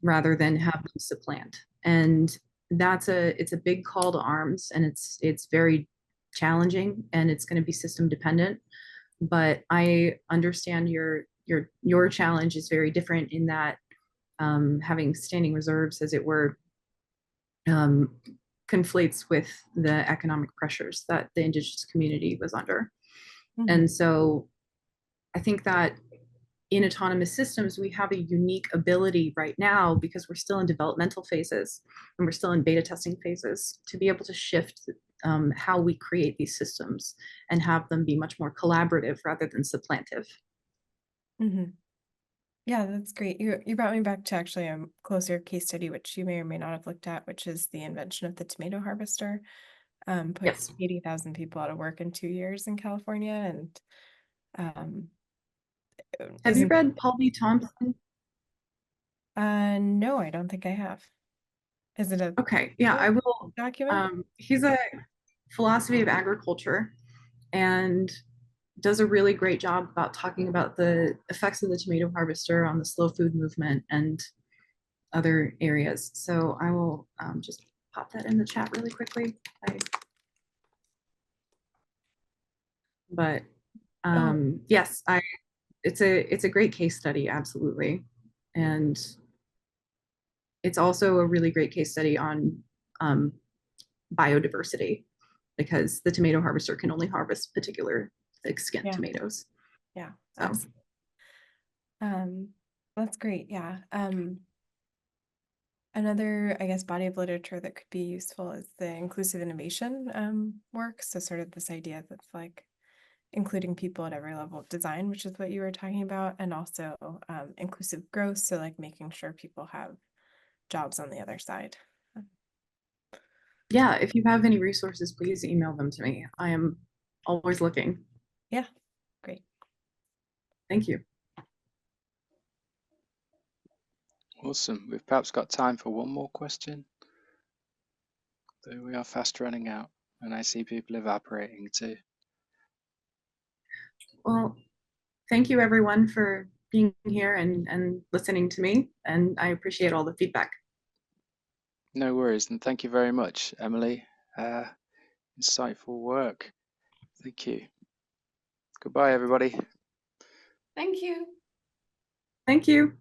rather than have them supplant. And it's a big call to arms, and it's very challenging, and it's going to be system dependent. But I understand your challenge is very different in that having standing reserves, as it were, conflates with the economic pressures that the indigenous community was under. And so I think that in autonomous systems, we have a unique ability right now, because we're still in developmental phases and we're still in beta testing phases, to be able to shift how we create these systems and have them be much more collaborative rather than supplantive. Mm-hmm. Yeah, that's great. You brought me back to actually a closer case study, which you may or may not have looked at, which is the invention of the tomato harvester. Put Yes. 80,000 people out of work in 2 years in California, and Have you read Paul B. Thompson? No, I don't think I have. Is it a Okay, yeah, I will. document? He's a philosophy of agriculture and does a really great job about talking about the effects of the tomato harvester on the slow food movement and other areas. So I will just pop that in the chat really quickly. But yes, it's a great case study, absolutely. And it's also a really great case study on biodiversity, because the tomato harvester can only harvest particular thick-skinned tomatoes. Yeah. So. That's great. Yeah. Another, I guess, body of literature that could be useful is the inclusive innovation work. So sort of this idea that's like including people at every level of design, which is what you were talking about, and also inclusive growth. So like making sure people have jobs on the other side. Yeah, if you have any resources, please email them to me. I am always looking. Yeah, great. Thank you. Awesome. We've perhaps got time for one more question. Though we are fast running out, and I see people evaporating too. Well, thank you everyone for being here and listening to me, and I appreciate all the feedback. No worries, and thank you very much, Emily. Insightful work. Thank you. Goodbye, everybody. Thank you. Thank you.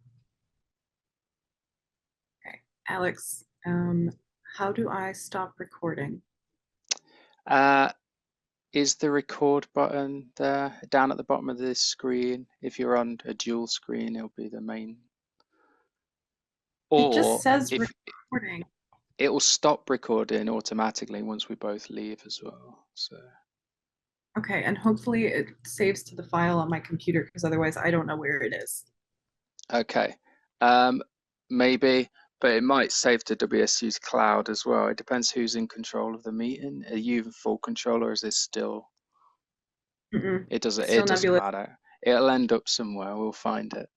Okay, Alex, how do I stop recording? Is the record button there down at the bottom of this screen? If you're on a dual screen, it'll be the main. Or it just says if recording. it will stop recording automatically once we both leave as well. So. Okay, and hopefully it saves to the file on my computer, because otherwise I don't know where it is. Okay, maybe, but it might save to WSU's cloud as well. It depends who's in control of the meeting. Are you in full control, or is this still? It doesn't. Still It doesn't nebulous. matter. It'll end up somewhere. We'll find it.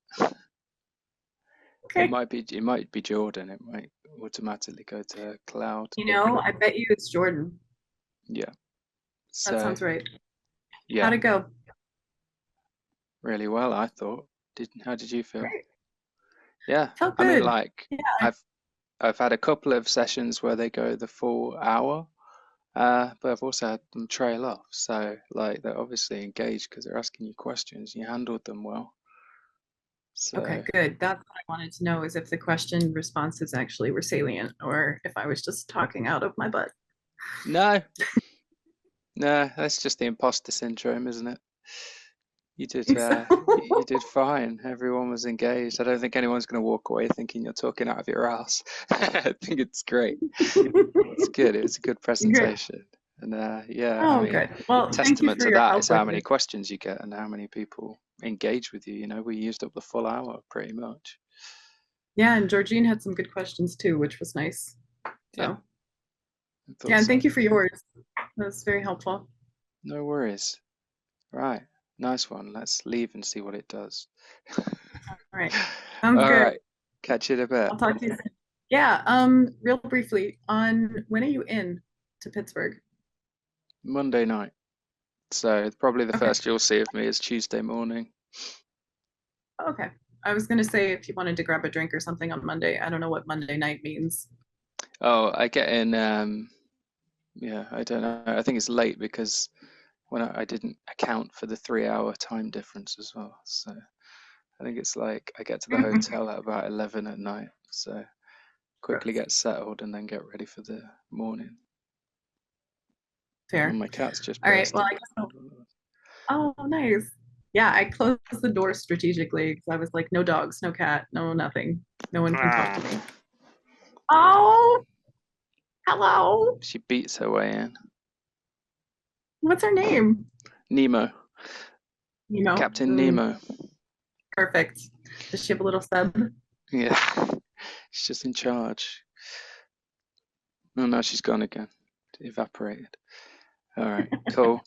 Okay. It might be Jordan. It might automatically go to cloud. You know, I bet you it's Jordan. Yeah. So, that sounds right. Yeah. How'd it go? Really well, I thought. How did you feel? Great. Yeah. Felt I mean, good. like, Yeah. I've had a couple of sessions where they go the full hour, but I've also had them trail off. So, like, they're obviously engaged because they're asking you questions. You handled them well. So. Okay, good. That's what I wanted to know, is if the question responses actually were salient, or if I was just talking out of my butt. No. No, that's just the imposter syndrome, isn't it? You did. You did fine. Everyone was engaged. I don't think anyone's going to walk away thinking you're talking out of your ass. I think it's great. It's good. It was a good presentation. And yeah, Oh, I mean, good. Well, thank you testament for to your that help is how with many it. questions you get and how many people engage with you. You know, we used up the full hour pretty much. Yeah, and Georgine had some good questions too, which was nice. So. Yeah, and thank you for yours. That was very helpful. No worries. Right. Nice one. Let's leave and see what it does. All right. Sounds good. All right. Catch you in a bit. I'll talk to you soon. Yeah, real briefly, when are you in to Pittsburgh? Monday night. So probably the first you'll see of me is Tuesday morning. Okay. I was gonna say if you wanted to grab a drink or something on Monday. I don't know what Monday night means. Oh, I get in, yeah, I don't know. I think it's late because when I didn't account for the 3-hour time difference as well. So I think it's like I get to the hotel at about 11 at night. So quickly get settled and then get ready for the morning. Fair. And my cat's just All right. burst Well, in. I guess oh, nice. Yeah, I closed the door strategically because I was like, no dogs, no cat, no nothing. No one can talk to me. Oh, hello. She beats her way in. What's her name? Nemo. Nemo. Captain Nemo. Perfect. Does she have a little sub? Yeah. She's just in charge. Oh no, she's gone again. Evaporated. All right, cool.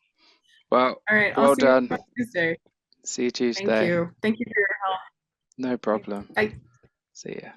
Well, All right. well I'll see done. you on Tuesday. See you Tuesday. Thank you. Thank you for your help. No problem. Bye. See ya.